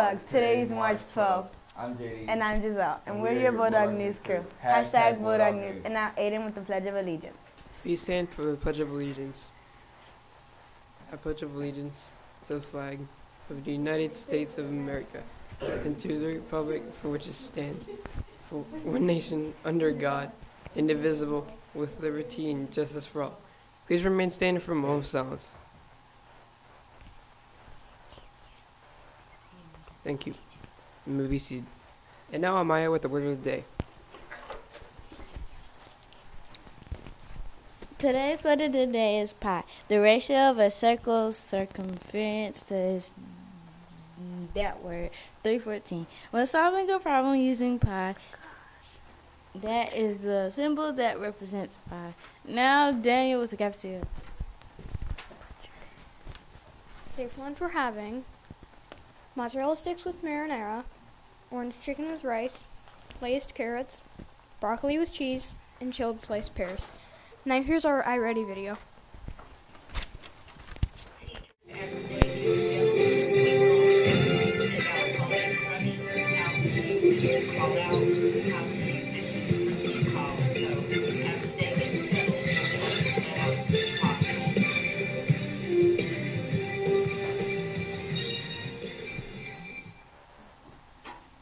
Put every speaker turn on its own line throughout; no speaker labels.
Bulldogs. Today is March 12th.
I'm JD.
And I'm Giselle. And we're your Bulldog News crew. Hashtag Bulldog News. And now Aiden with the Pledge of Allegiance.
We stand for the Pledge of Allegiance. I pledge of allegiance to the flag of the United States of America and to the republic for which it stands, for one nation under God, indivisible, with liberty and justice for all. Please remain standing for a moment of silence. Thank you. You may be seated. And now Amaya with the word of the day.
Today's word of the day is pi. The ratio of a circle's circumference to its that word, 314. When solving a problem using pi, that is the symbol that represents pi. Now Daniel with the cafeteria.
Safe lunch we're having mozzarella sticks with marinara, orange chicken with rice, glazed carrots, broccoli with cheese, and chilled sliced pears. Now here's our iReady video.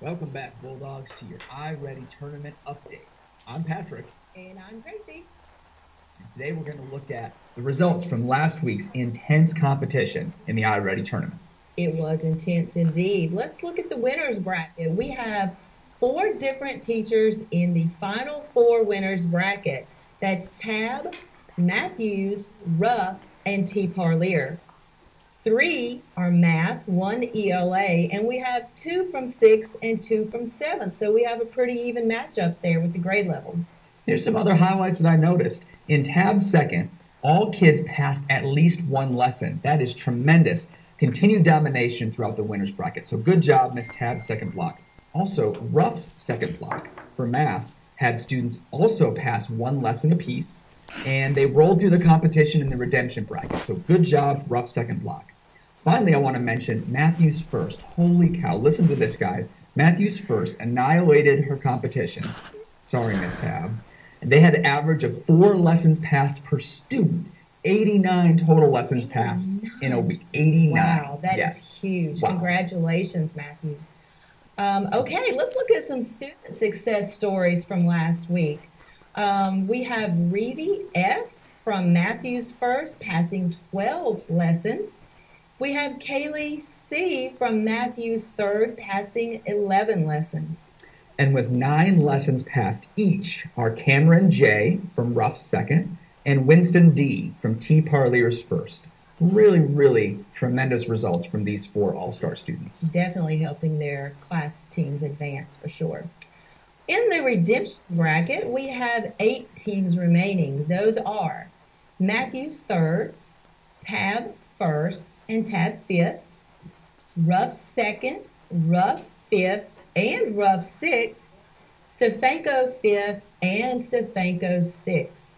Welcome back, Bulldogs, to your iReady tournament update. I'm Patrick.
And I'm Tracy.
And today we're going to look at the results from last week's intense competition in the iReady tournament.
It was intense indeed. Let's look at the winners bracket. We have 4 different teachers in the final 4 winners bracket. That's Tab, Matthews, Ruff, and T. Parlier. 3 are math, 1 ELA, and we have 2 from 6th and 2 from 7th. So we have a pretty even matchup there with the grade levels.
Here's some other highlights that I noticed. In Tab's second, all kids passed at least 1 lesson. That is tremendous. Continued domination throughout the winners bracket. So good job, Miss Tab's second block. Also, Ruff's second block for math had students also pass 1 lesson apiece, and they rolled through the competition in the redemption bracket. So good job, Ruff's second block. Finally, I want to mention Matthews First. Holy cow, listen to this, guys. Matthews First annihilated her competition. Sorry, Miss Tab. And they had an average of 4 lessons passed per student. 89 total lessons passed in a week. 89.
Wow, that is huge. Wow. Congratulations, Matthews. Okay, let's look at some student success stories from last week. We have Reedy S. from Matthews First passing 12 lessons. We have Kaylee C. from Matthews Third passing 11 lessons.
And with 9 lessons passed each are Cameron J. from Ruff's second and Winston D. from T. Parlier's first. Really, really tremendous results from these 4 all-star students.
Definitely helping their class teams advance for sure. In the redemption bracket, we have 8 teams remaining. Those are Matthews Third, Tab First, and Tab Fifth, Ruff Second, Ruff Fifth, and Ruff Sixth, Stefanko Fifth, and Stefanko Sixth.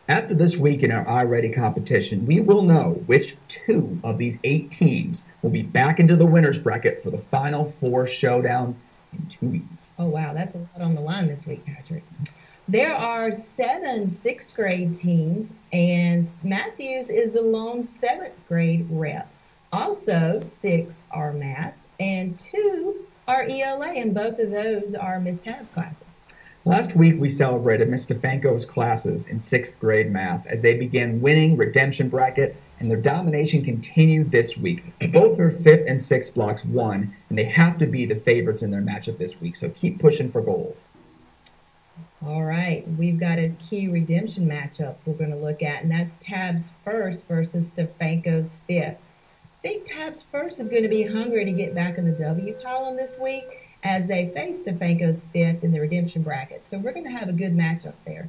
After this week in our iReady competition, we will know which 2 of these 8 teams will be back into the winners bracket for the final 4 showdown in 2 weeks.
Oh, wow, that's a lot on the line this week, Patrick. There are 7 6th grade teams, and Matthews is the lone 7th grade rep. Also, 6 are math, and 2 are ELA, and both of those are Miss Tab's classes.
Last week, we celebrated Miss Stefanko's classes in 6th grade math as they began winning redemption bracket, and their domination continued this week. Both her 5th and 6th blocks won, and they have to be the favorites in their matchup this week, so keep pushing for gold.
All right, we've got a key redemption matchup we're going to look at, and that's Tab's First versus Stefanko's 5th. I think Tab's First is going to be hungry to get back in the W column this week as they face Stefanko's 5th in the redemption bracket. So we're going to have a good matchup there.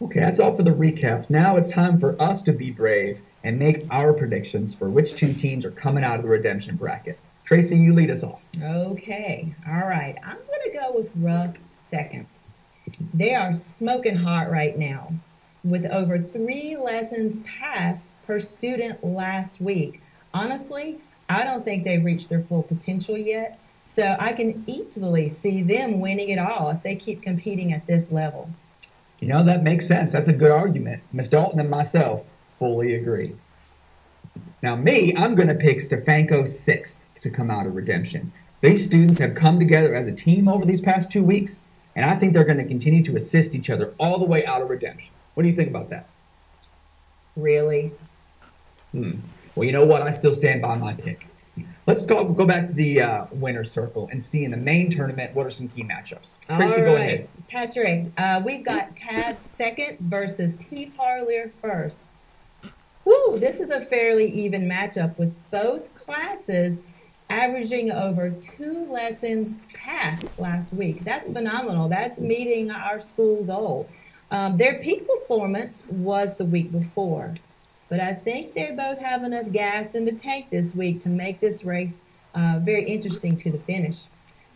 Okay, that's all for the recap. Now it's time for us to be brave and make our predictions for which 2 teams are coming out of the redemption bracket. Tracy, you lead us off.
Okay, all right. I'm going to go with Ruff second. They are smoking hot right now with over 3 lessons passed per student last week. Honestly, I don't think they've reached their full potential yet. So I can easily see them winning it all if they keep competing at this level.
You know, that makes sense. That's a good argument. Miss Dalton and myself fully agree. Now me, I'm going to pick Stefanko 6th to come out of Redemption. These students have come together as a team over these past 2 weeks, and I think they're going to continue to assist each other all the way out of Redemption. What do you think about that?
Really?
Well, you know what? I still stand by my pick. Let's go back to the winner's circle and see in the main tournament what are some key matchups. Tracy, go ahead.
Patrick, we've got Tab 2nd versus T. Parlier 1st. Woo, this is a fairly even matchup with both classes averaging over 2 lessons passed last week. That's phenomenal. That's meeting our school goal. Their peak performance was the week before, but I think they both have enough gas in the tank this week to make this race very interesting to the finish.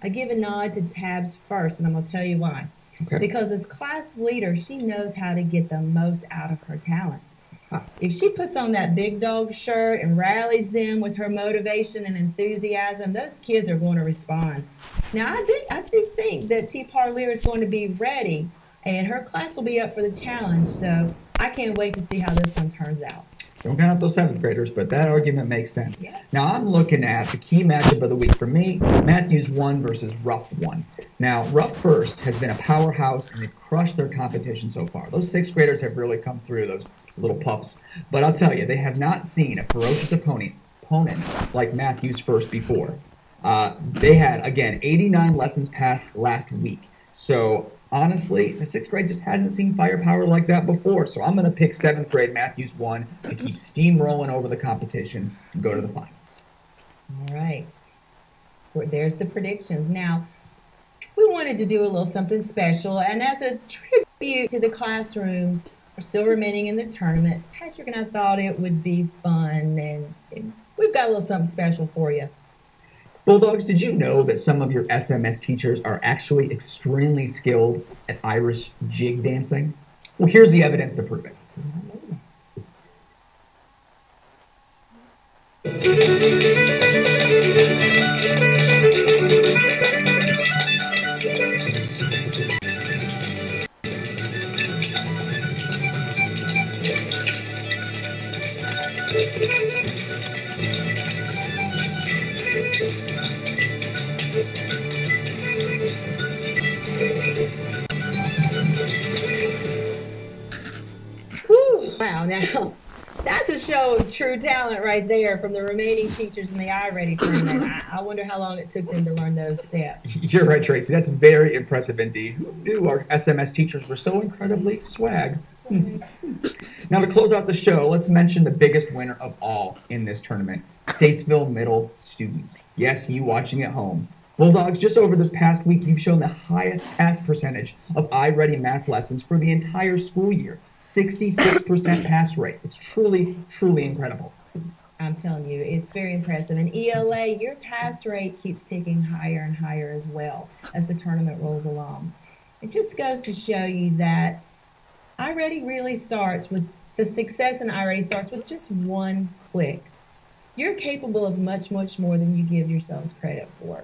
I give a nod to Tabs first, and I'm going to tell you why.
Okay.
Because as class leader, she knows how to get the most out of her talent. If she puts on that big dog shirt and rallies them with her motivation and enthusiasm, those kids are going to respond. Now, I do think that T. Parlier is going to be ready, and her class will be up for the challenge, so I can't wait to see how this one turns out.
Don't count out those 7th graders, but that argument makes sense.
Yeah.
Now, I'm looking at the key matchup of the week for me, Matthews 1 versus Ruff 1. Now, Ruff First has been a powerhouse, and they've crushed their competition so far. Those 6th graders have really come through, those little pups. But I'll tell you, they have not seen a ferocious opponent like Matthews First before. They had, again, 89 lessons passed last week. So, honestly, the 6th grade just hasn't seen firepower like that before. So I'm going to pick 7th grade Matthews 1 to keep steamrolling over the competition and go to the finals.
All right. There's the predictions. Now, we wanted to do a little something special, and as a tribute to the classrooms are still remaining in the tournament, Patrick and I thought it would be fun, and we've got a little something special for you.
Bulldogs, did you know that some of your SMS teachers are actually extremely skilled at Irish jig dancing? Well, here's the evidence to prove it.
Wow, now that's a show of true talent right there from the remaining teachers in the iReady tournament. I wonder how long it took them to learn those steps.
You're right, Tracy. That's very impressive indeed. Who knew our SMS teachers were so incredibly swag? Now, to close out the show, let's mention the biggest winner of all in this tournament, Statesville Middle students. Yes, you watching at home. Bulldogs, just over this past week, you've shown the highest pass percentage of iReady math lessons for the entire school year. 66% pass rate. It's truly, truly incredible.
I'm telling you, it's very impressive. And ELA, your pass rate keeps ticking higher and higher as well as the tournament rolls along. It just goes to show you that iReady really starts with, the success in iReady starts with just one click. You're capable of much, much more than you give yourselves credit for.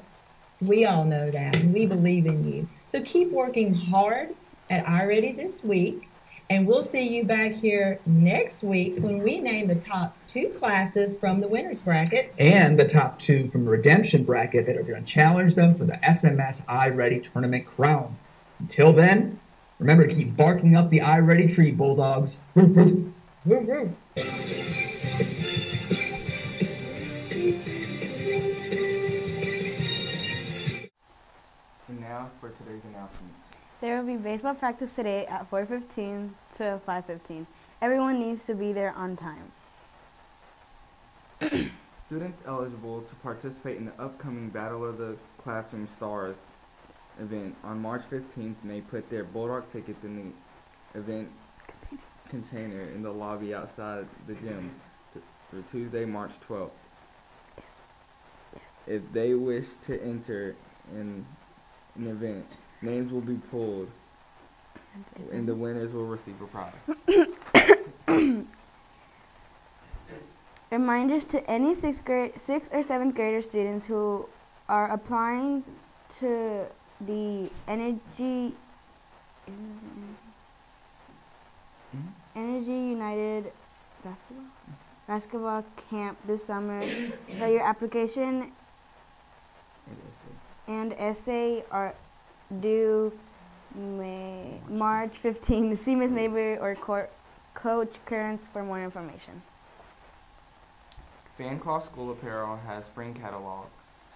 We all know that, and we believe in you. So keep working hard at iReady this week, and we'll see you back here next week when we name the top 2 classes from the winners bracket.
And the top 2 from the redemption bracket that are going to challenge them for the SMS iReady tournament crown. Until then, remember to keep barking up the iReady tree, Bulldogs.
Woo, woo.
And now for today's announcements.
There will be baseball practice today at 4:15 to 5:15. Everyone needs to be there on time.
Students eligible to participate in the upcoming Battle of the Classroom Stars event on March 15th may put their Bulldog tickets in the event container in the lobby outside the gym for Tuesday, March 12th. If they wish to enter in an event, names will be pulled and the winners will receive a prize.
Reminders to any sixth or seventh grader students who are applying to the Energy United basketball camp this summer that your application and essay are due March 15th. See Ms. Mabry or Coach Currents for more information.
Fan Claw School Apparel has spring catalog.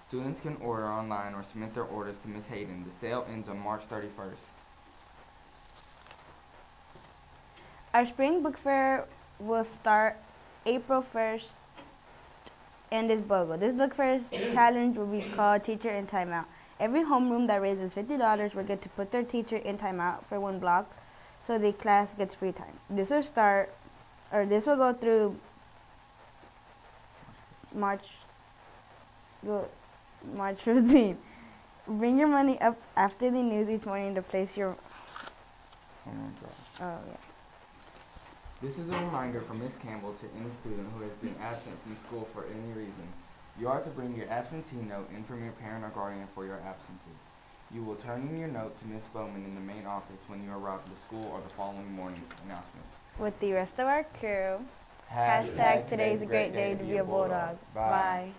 Students can order online or submit their orders to Ms. Hayden. The sale ends on March 31st.
Our spring book fair will start April 1st and is BOGO. This book fair's challenge will be called Teacher in Timeout. Every homeroom that raises $50 will get to put their teacher in timeout for one block so the class gets free time. This will go through March 15th. Bring your money up after the news each morning to place your...
Oh my God.
Oh, yeah.
This is a reminder from Ms. Campbell to any student who has been absent from school for any reason. You are to bring your absentee note in from your parent or guardian for your absences. You will turn in your note to Ms. Bowman in the main office when you arrive at the school or the following morning. Announcements.
With the rest of our crew, hashtag today's a great day to be a Bulldog. Bye.